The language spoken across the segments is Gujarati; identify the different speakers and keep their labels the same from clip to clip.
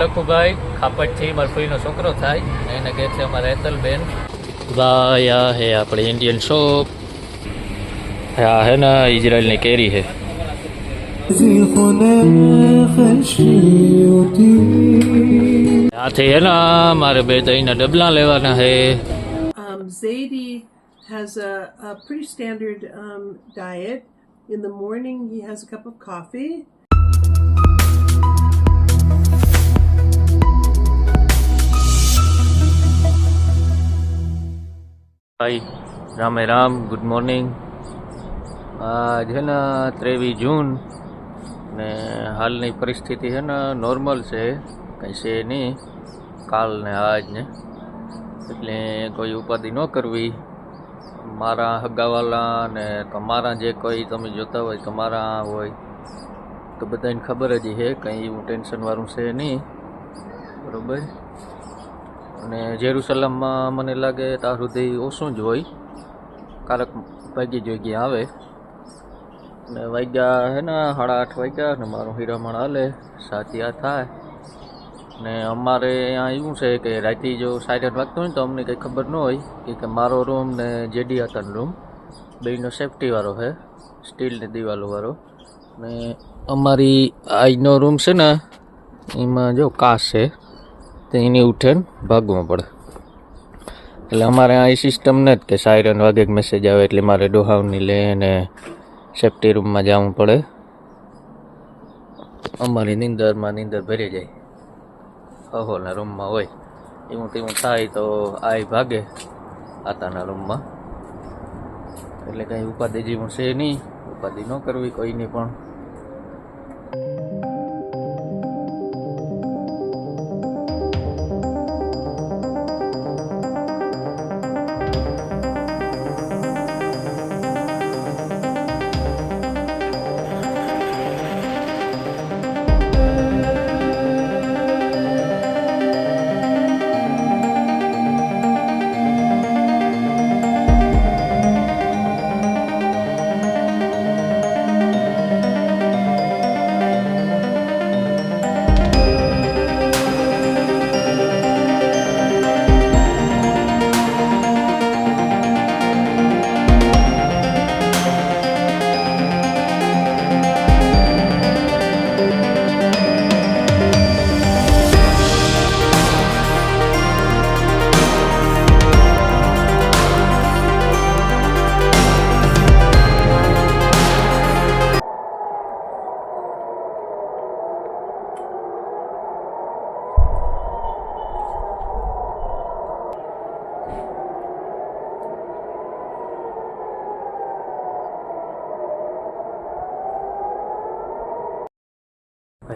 Speaker 1: લખુભાઈ ખાપટથી મારા ફોઈનો છોકરો થાય એને કહે છે અમારા હેતલબેન ભાઈ આ હે આપણી ઇન્ડિયન શોપ આ હે ને ઇઝરાયલની કેરી હે આથી હે ને મારે બે દહીંના ડબલા લેવાના હે.
Speaker 2: Zaidi has a pretty standard diet. In the morning, he has a cup of coffee.
Speaker 1: હાય રામે રામ, ગુડ મોર્નિંગ. આજ હે ને 23 જૂન ને હાલની પરિસ્થિતિ છે ને નોર્મલ છે, કંઈ છે નહીં કાલ ને આજ ને, એટલે કોઈ ઉપાધિ ન કરવી. મારા હગાવાલા ને તમારા જે કોઈ તમે જોતા હોય તમારા હોય તો બધાને ખબર જ છે, કંઈ એવું ટેન્શનવાળું છે નહીં, બરાબર. અને જેરુસલમમાં મને લાગે ત્યાં સુધી ઓછું જ હોય, કારક વાગી જોઈ ગયા આવે ને વાગ્યા હે ને 8:30 વાગ્યા ને મારું હીરામણ હાલે સાચિયા થાય ને અમારે અહીંયા એવું છે કે રાતે જો સાયરન વાગતો હોય ને તો અમને કંઈ ખબર ન હોય કે મારો રૂમ ને જેડી હતાનો રૂમ બેનો સેફટીવાળો છે, સ્ટીલની દિવાલોવાળો, ને અમારી આજનો રૂમ છે ને એમાં જો કાચ છે તો એની ઉઠે ભાગવું પડે. એટલે અમારે આ સિસ્ટમ નથી કે સાયરન વાગે મેસેજ આવે એટલે મારે ડોહાવની લે ને સેફટી રૂમમાં જવું પડે. અમારી નીંદર ભરી જાય, હહોના રૂમમાં હોય એવું તેવું થાય તો આય ભાગે આતાના રૂમમાં. એટલે કંઈ ઉપાધિ જેવું છે નહીં, ઉપાધિ ન કરવી કોઈની પણ.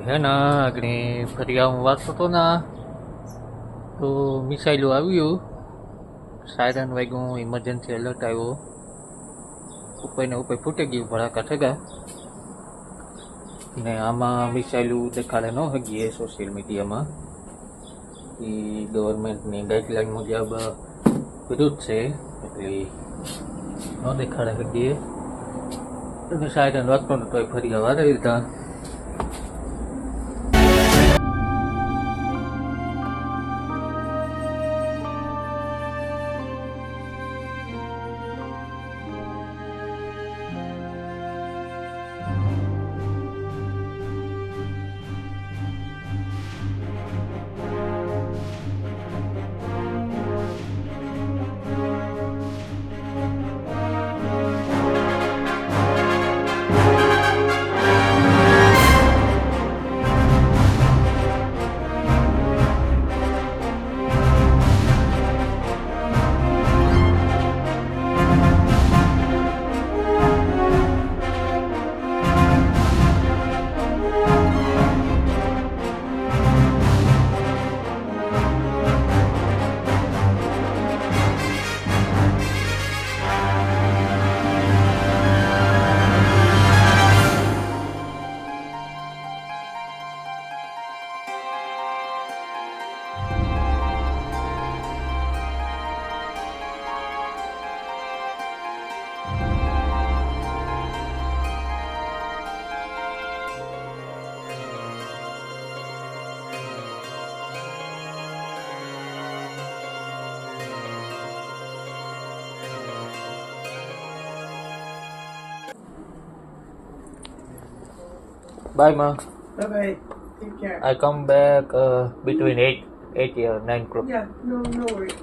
Speaker 1: હે ને આગળ ફરી હું વાંચતો હતો ને તો મિસાઇલો આવ્યું, સાયરન વાગ્યું, ઇમરજન્સી એલર્ટ આવ્યો, ઉપર ને ઉપર ફૂટી ગયું ભડાકા ઠગા ને આમાં મિસાઇલો દેખાડે ન હગીએ સોશિયલ મીડિયામાં, એ ગવર્મેન્ટની ગાઈડલાઈન મુજબ વિરુદ્ધ છે એટલે ન દેખાડે હગીએ. અને સાયરન વાગતો ને તો ફરી વારે લીધા. Bye, ma.
Speaker 2: Bye bye. Take care.
Speaker 1: I come back between 8 or 9 o'clock.
Speaker 2: Yeah, no worries.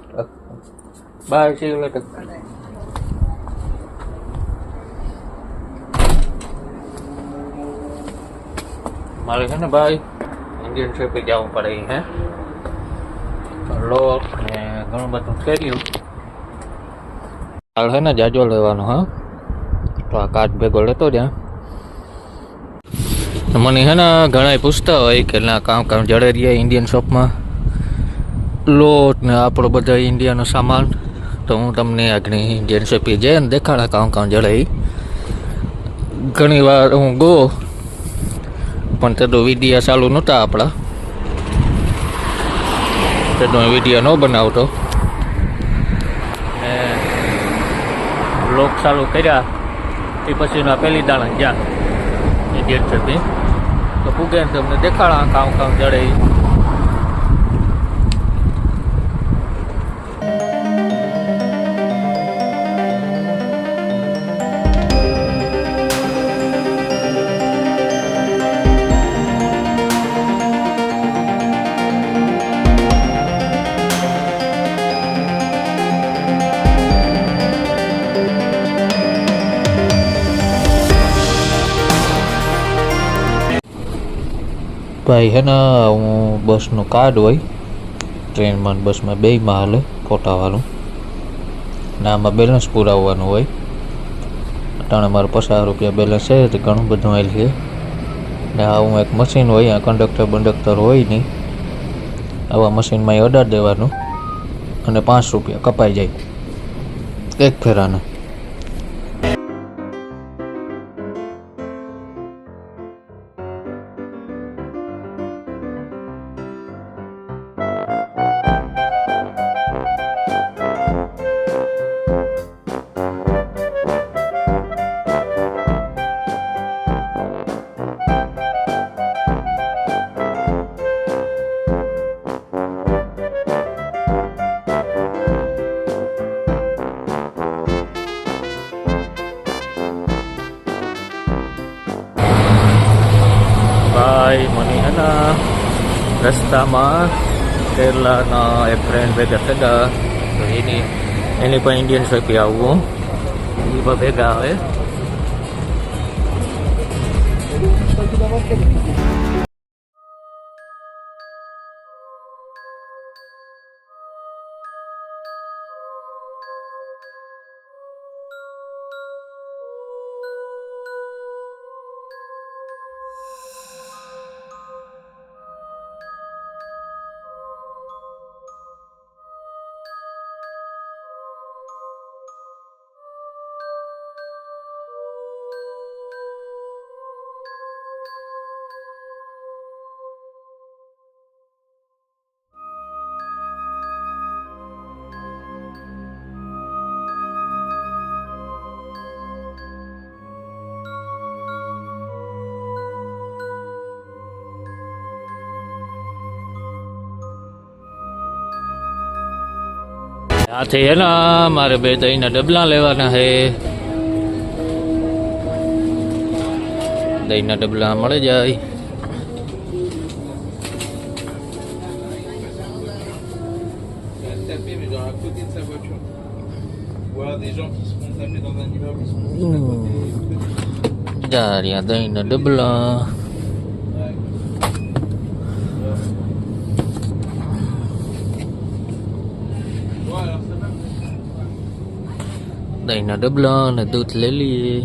Speaker 1: Bye, see you later.
Speaker 2: Bye bye.
Speaker 1: મારે છે ને ભાઈ ઇન્ડિયન શોપે જવું પડે હે લોટ ને ઘણું બધું ફેર્યું હાલ છે ને જાજો લેવાનો હા તો આ કાર્ડ ભેગો લેતો જ્યાં મને છે ને ઘણા પૂછતા હોય કે ના કામ જડે રહીએ ઇન્ડિયન શોપમાં લોટ ને આપણો બધા ઇન્ડિયાનો સામાન તો હું તમને આગળ ઇન્ડિયન શોપે જઈને દેખાડા કામ જડે ઘણી વાર હું ગો પણ તે તો વિડીયો ચાલુ નહોતા આપણા તે તો વિડીયો ન બનાવતો ને બ્લોગ ચાલુ કર્યા એ પછીના પહેલી દાણા ગયા ઇન્ડિયન શોપિંગ તો પૂગે તમને દેખાડા કામ જડે ભાઈ હે ને હું બસનું કાર્ડ હોય ટ્રેનમાં બસમાં બેયમાં હાલે કોટાવાળું ને આમાં બેલેન્સ પુરાવવાનું હોય અટાણે મારે 50 રૂપિયા બેલેન્સ છે તો ઘણું બધું આવેલ છે ને આવું એક મશીન હોય આ કંડક્ટર હોય નહીં આવા મશીનમાં અડાડી દેવાનું અને 5 રૂપિયા કપાઈ જાય એક ફેરાના ભાઈ મને હે ને રસ્તામાં કેરલાના એક ફ્રેન્ડ ભેગા થયા તો એની પણ ઇન્ડિયન શોપે આવવું એ પણ ભેગા આવે આથી હે ને મારે 2 દહીંના ડબલા લેવાના હે દહીંના ડબલા મળી જાય જા રહ્યા દહીંના ડબલા દહીંના ડબલા અને દૂધ લઈ લઈએ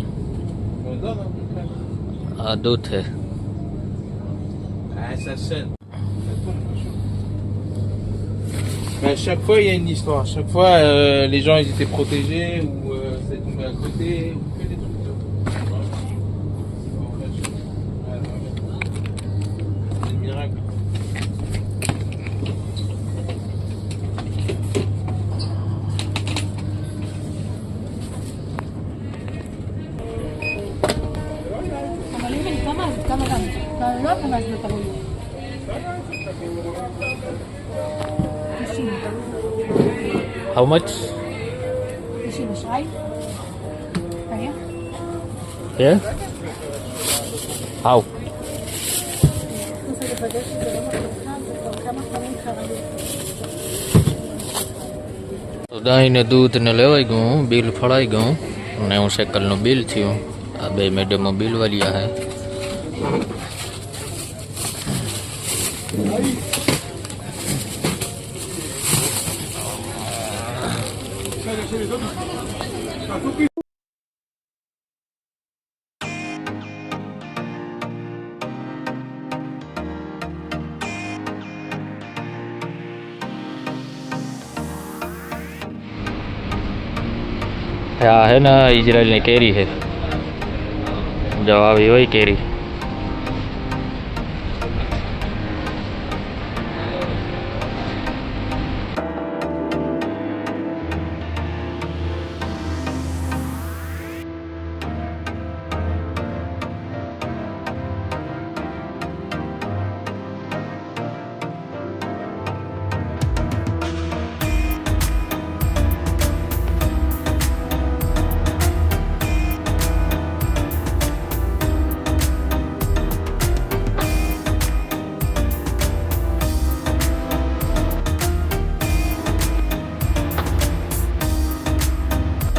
Speaker 1: આ દૂધ है
Speaker 3: Ça sonne. Mais à chaque fois, il y a une histoire. À chaque fois, les gens ils étaient protégés ou ça tombait à côté ou que des trucs comme ça. C'est un miracle.
Speaker 1: How much?
Speaker 4: Is she beside? Right here?
Speaker 1: Yeah? How?
Speaker 4: פגשתי ביום הפתיחה וכבר כמה פעמים קרה לי.
Speaker 1: તો દહીં ને દૂધ ને લેવાઈ ગયું, બિલ ફળાઈ ગયું, 90 સેકલનું બિલ થયું. આ બે મેડમો બિલ વાળ્યા હે. આ હે ને ઇઝરાયલની કેરી છે, જો આવી હોય કેરી.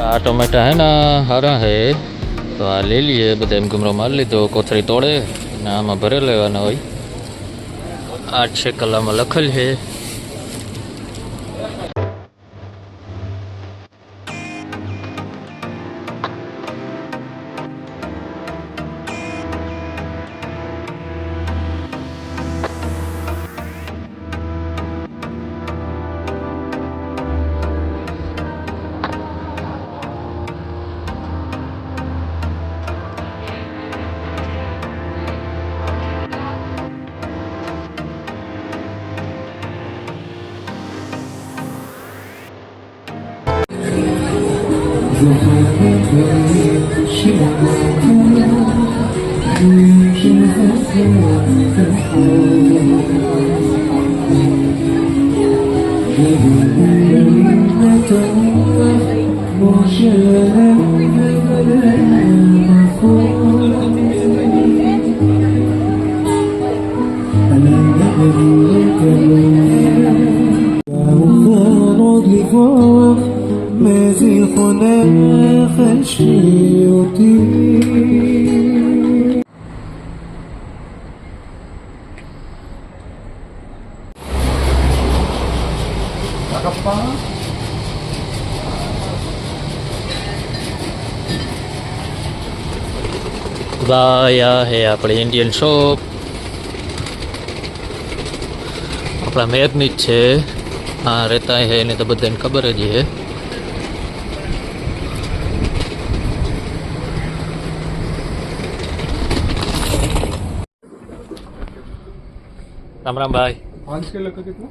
Speaker 1: આ ટોમેટા હે ને હારા હે, તો આ લઈ લઈએ. બધા એમ ગુમરો મારી લીધો, કોથળી તોડે ને આમાં ભરે લેવાના હોય. 8 શેકલામાં લખેલ છે. ભાઈ આ હે આપણી ઇન્ડિયન શોપ, આપણા મેઘની જ છે. હા રહેતા હે એને તો બધાને ખબર જ છે. રામ રામ ભાઈ.
Speaker 3: 5 किलो का कितना?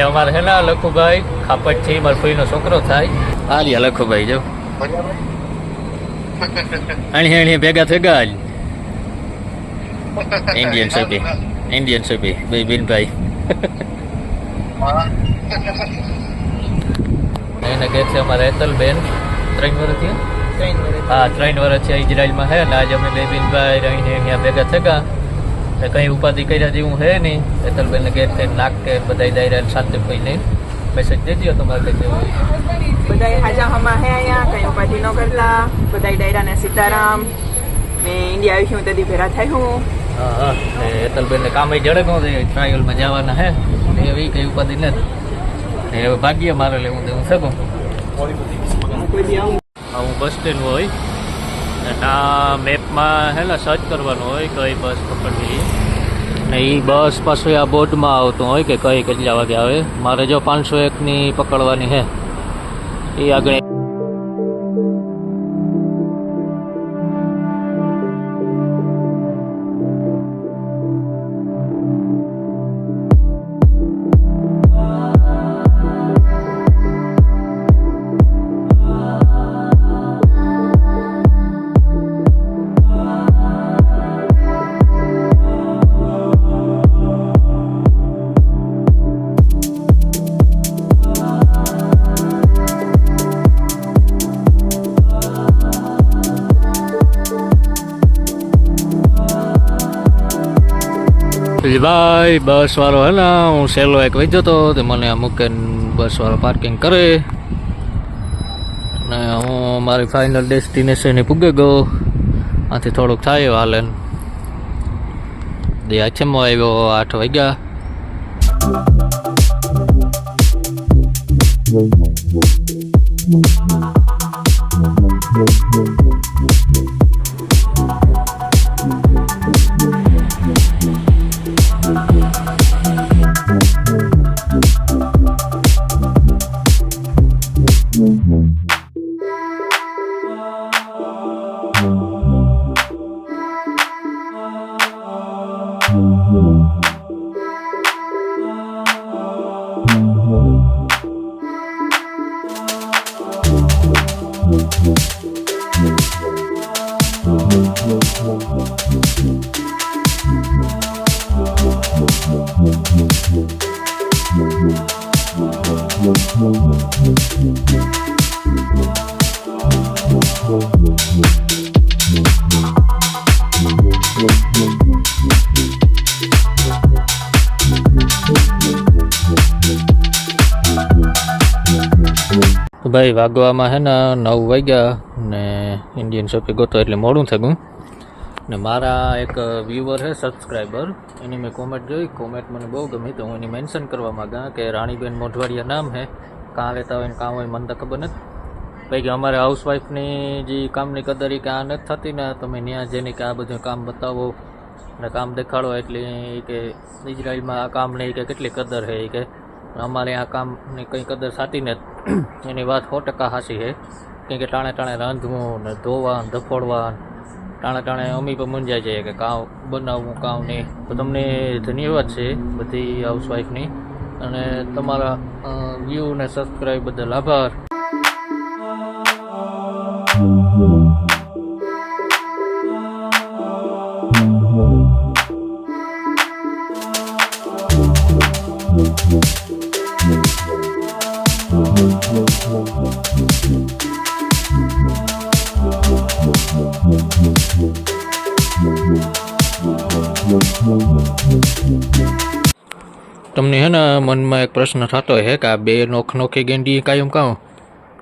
Speaker 1: અમારે હે ને લખુભાઈ ખાપટ છે મારા ફોઈનો છોકરો થાય હાલ્યા લખુભાઈ જો અણી ભેગા થયા ઇન્ડિયન સભી બે બિનભાઈ એને કહે છે અમારા હેતલબેન 3 વર્ષ થયા હા 3 વર્ષ છે ઇઝરાયલમાં હે ને આજે અમે બે બિનભાઈ રહીને અહીંયા ભેગા થયા કઈ ઉપાધિ કર્યા જેવું હે નહીં હેતલબેન ને ઘેર થઈને નાક કે બધા દાયરા શાંતિ પઈને મેસેજ દેજો તમારે કઈ જેવું
Speaker 5: બધા હાજા હમા હે અહીંયા કઈ ઉપાધિ ન કરલા બધા ડાયરા ને સીતારામ ને ઇન્ડિયા આવી છું તેથી ભેરા થાય હું
Speaker 1: હા ને હેતલબેન ને કામ જડે નો ટ્રાયલમાં જવાના હે એવી કઈ ઉપાધિ નથી ને હવે ભાગ્ય મારે લેવું હું શકું હું બસ સ્ટેન્ડ હોય અને આ મેપમાં હે ને સર્ચ કરવાનું હોય કઈ બસ પકડવી ને એ બસ પાછું આ બોર્ડમાં આવતું હોય કે કઈ કેટલા વાગે આવે મારે જો 501ની પકડવાની હે એ આગળ ભાઈ બસ વાળો હે ને હું સહેલો એક વહી જતો તે મને મૂકે બસ વાળો પાર્કિંગ કરે ને હું મારી ફાઇનલ ડેસ્ટિનેશન પૂગે ગયો આથી થોડુંક થાય હાલે દે આછેમાં આવ્યો 8 વાગ્યા તો ભાઈ વાગવામાં હે ને 9 વાગ્યા ને ઇન્ડિયન શોપે ગોતો એટલે મોડું થયું ને મારા એક વ્યુઅર છે સબસ્ક્રાઈબર એની મેં કોમેન્ટ જોઈ કોમેન્ટ મને બહુ ગમી તો હું એની મેન્શન કરવા માંગા કે રાણીબેન મોઢવાડિયા નામ હે કાં રહેતા હોય ને કામ હોય મને તો ખબર નથી ભાઈ કે અમારે હાઉસવાઈફની જે કામની કદર કે આ નથી થતી ને તમે ત્યાં જઈને કે આ બધું કામ બતાવો ને કામ દેખાડો એટલે કે ઇઝરાયલમાં આ કામની કે કેટલી કદર છે કે અમારે આ કામની કંઈ કદર થતી નથી એની વાત 100% સાચી છે કેમ કે ટાણે ટાણે રાંધવું ને ધોવા ધફોડવા ટાણે ટાણે અમી પણ મૂંઝાઈ જાય કે કામ બનાવવું કામ નહીં તો તમને ધન્યવાદ છે બધી હાઉસવાઈફની અને તમારા વ્યૂ ને સબસ્ક્રાઈબ બદલ આભાર તમને હે ને મનમાં એક પ્રશ્ન થતો હોય કે આ બે નોખી ગેંડી કાયમ કાં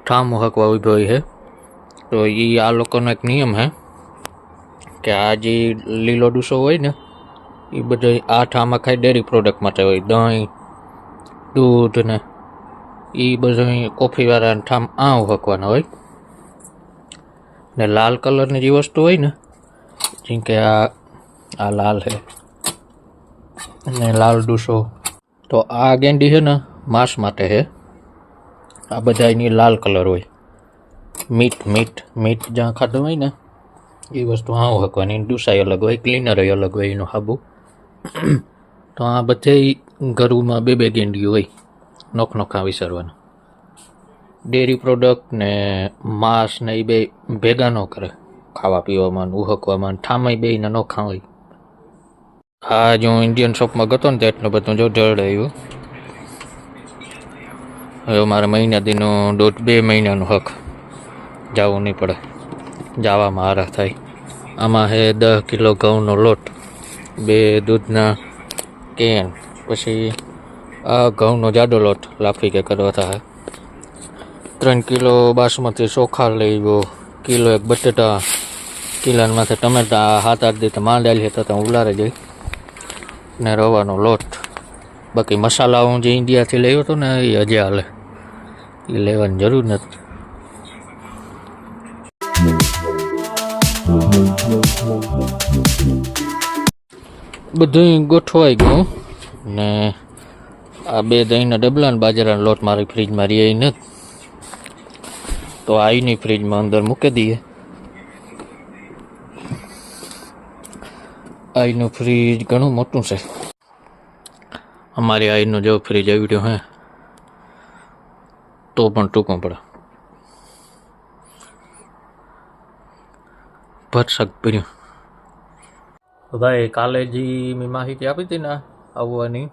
Speaker 1: ઠામ હકવા ઊભી હોય છે તો એ આ લોકોનો એક નિયમ છે કે આ જે લીલો ડૂસો હોય ને એ બધો આ ઠામાં ખાઈ ડેરી પ્રોડક્ટ માટે હોય દહીં દૂધ ને એ બધું કોફીવાળા ઠામ આ હકવાના હોય ને લાલ કલરની જે વસ્તુ હોય ને જેમ કે આ લાલ છે ને લાલ ડૂસો તો આ ગેંડી છે ને માંસ માટે છે આ બધા એની લાલ કલર હોય મીટ જ્યાં ખાધું હોય ને એ વસ્તુ આવ હકવાની ડૂસાઈ અલગ હોય ક્લીનર અલગ હોય એનું હાબુ તો આ બધે ઘરમાં બે ગેંડીઓ હોય નોખા વિસરવાના. ડેરી પ્રોડક્ટ ને માંસ ને એ બે ભેગા ન કરે ખાવા પીવામાં ઉહકવામાં. ઠામય બે ને નોખા હોય. આ જો ઇન્ડિયન શોપમાં ગયો ને તો એટલું બધું જો ઢળ આવ્યું. હવે મારે મહિના દીનો 1.5-2 મહિનાનો હક જવું નહીં પડે. જવામાં હારા થાય. આમાં છે 10 કિલો ઘઉંનો લોટ, 2 દૂધના કેન, પછી આ ઘઉંનો જાડો લોટ લાફી કે કરવા થાય, 3 કિલો બાસમતી ચોખા લઈ ગયો, કિલો 1 બટેટા, કિલોને માથે ટમેટા, 7-8 દી તો માંડાયેલ છે તો ઉલારે જાય, ને રવાનો લોટ. બાકી મસાલા હું જે ઇન્ડિયાથી લેવો હતો ને એ હજી હાલે, એ લેવાની જરૂર નથી. બધું ગોઠવાઈ ગયું ને આ 2 દહીંના ડબલા ને બાજરાનો લોટ મારી ફ્રીજમાં રહી નથી, તો આઈની ફ્રીજમાં અંદર મૂકી દઈએ. આઈનું ફ્રીજ ઘણું મોટું છે. અમારી આઈનું જો ફ્રીજ આવ્યું હે તો પણ ટૂંકું પડે. ભરસક પીર્યું. ભાઈ કાલે જે મેં માહિતી આપી હતી ને આવવાની,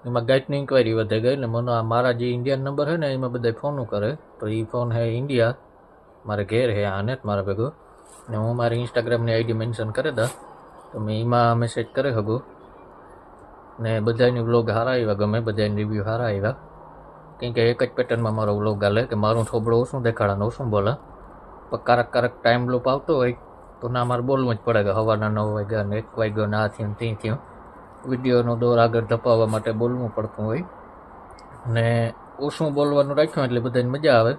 Speaker 1: એમાં ગાઈડની ઇન્ક્વાયરી વધે ગઈ ને મને મારા જે ઇન્ડિયન નંબર છે ને એમાં બધા ફોન કરે, તો એ ફોન હે ઇન્ડિયા, મારે ઘેર હે આ નેટ મારા ભેગો, ને હું મારી ઇન્સ્ટાગ્રામની આઈડી મેન્શન કરી દા તો મેં એમાં મેસેજ કરી શકું. ને બધાની વ્લોગ સારા આવ્યા, ગમે બધાની રિવ્યૂ સારા આવ્યા, કેમ કે એક જ પેટર્નમાં મારો વ્લોગ હાલે કે મારું થોબડું ઓછું દેખાડવાનું ઓછું બોલે. પણ કારક ટાઈમ લૂપ આવતો હોય તો ના મારે બોલવું જ પડે કે સવારના 9 વાગ્યા ને 1 વાગ્યો ને આ થયું તે થયું. વિડીયોનો દોર આગળ ધપાવવા માટે બોલવું પડતું હોય, ને ઓછું બોલવાનું રાખ્યું એટલે બધાને મજા આવે.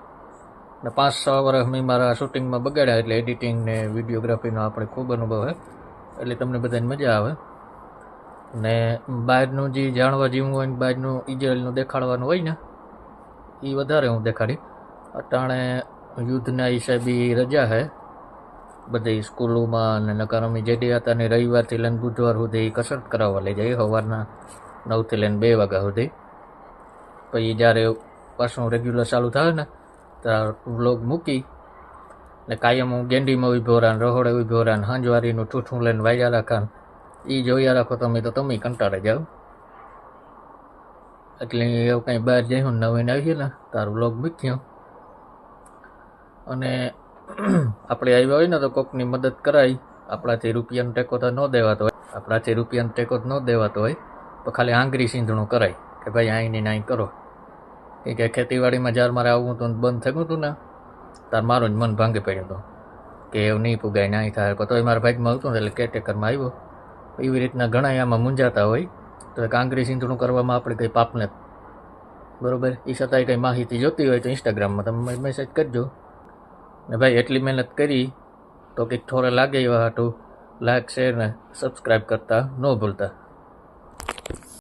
Speaker 1: ને 5-6 વર્ષ મેં મારા શૂટિંગમાં બગાડ્યા, એટલે એડિટિંગ ને વિડીયોગ્રાફીનો આપણે ખૂબ અનુભવ છે, એટલે તમને બધાને મજા આવે. ને બહારનું જે જાણવા જેવું હોય ને બહારનું ઇઝરાયલનું દેખાડવાનું હોય ને એ વધારે હું દેખાડી. અટાણે યુદ્ધના હિસાબે રજા છે બધી સ્કૂલોમાં, અને નકાર અમે જેડી હતા ને રવિવારથી લઈને બુધવાર સુધી કસરત કરાવવા લઈ જાય, સવારના 9 થી લઈને 2 વાગ્યા સુધી. પછી જ્યારે પાછું રેગ્યુલર ચાલુ થાય ને ત્યારે વ્લોગ મૂકી ને કાયમ હું ગેંડીમાં ઊભો રહે, રહોડે ઊભો રહે, હાંજવારીનું ઠૂઠું લઈને વાયા રાખા, એ જોયા રાખો તમે કંટાળે જાઓ. એટલે એવું કંઈ બહાર જઈ નવીને આવીએ ને તારું વ્લોગ મૂક્યો. અને આપણે આવ્યા હોય ને તો કોકની મદદ કરાય. આપણાથી રૂપિયાનો ટેકો તો ન દેવાતો હોય, તો ખાલી આંગળી સીંધણું કરાય કે ભાઈ અહીં ને અહીં કરો. કે ખેતીવાડીમાં જ્યારે મારે આવવું હતું બંધ થયું હતું ને તાર મારું જ મન ભાંગી પડ્યું હતું કે એવું નહીં પુગાય ને અહીં થાય, તોય મારા ભાગમાં આવતું ને એટલે કેરટેકરમાં આવ્યો. એવી રીતના ઘણા આમાં મૂંઝાતા હોય, તો એક આંગળી સીંધણું કરવામાં આપણે કંઈ પાપને બરાબર. એ છતાંય કંઈ માહિતી જોતી હોય તો ઇન્સ્ટાગ્રામમાં તમે મેસેજ કરજો. ને ભાઈ એટલી મહેનત કરી તો કંઈક થોડે લાગે એવા હાટું લાઈક શેર ને સબસ્ક્રાઈબ કરતા ન ભૂલતા.